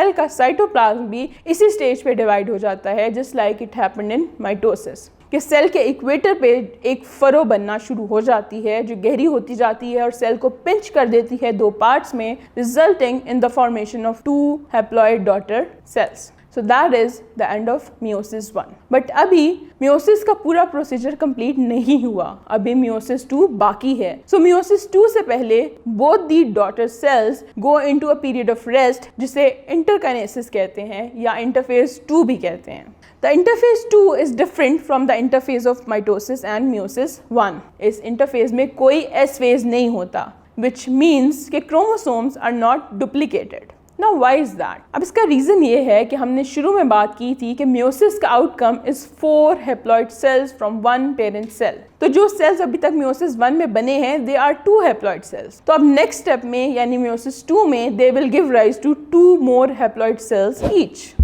Cell का cytoplasm भी इसी स्टेज पे डिवाइड हो जाता है, just like it happened in mitosis, कि सेल के इक्वेटर पे एक फरो बनना शुरू हो जाती है जो गहरी होती जाती है और सेल को पिंच कर देती है दो पार्ट्स में, resulting in the formation of 2 haploid daughter cells. So that is the end of meiosis 1. But अभी meiosis का पूरा प्रोसीजर कंप्लीट नहीं हुआ, अभी meiosis 2 बाकी है. So meiosis 2 से पहले both the daughter cells go into a period of rest जिसे interkinesis कहते हैं या interphase 2 भी कहते हैं. The interphase 2 is different from the interphase of mitosis and meiosis 1. इस interphase में कोई S phase नहीं होता, which means कि chromosomes are not duplicated. Now why is that? अब इसका रीज़न ये है कि हमने शुरू में बात की थी कि meiosis का outcome is 4 haploid cells from 1 parent cell. तो जो सेल्स अभी तक meiosis 1 में बने हैं दे आर 2 हैप्लॉइड सेल्स. तो अब नेक्स्ट स्टेप में यानी meiosis 2 में they will give rise to 2 more haploid cells each.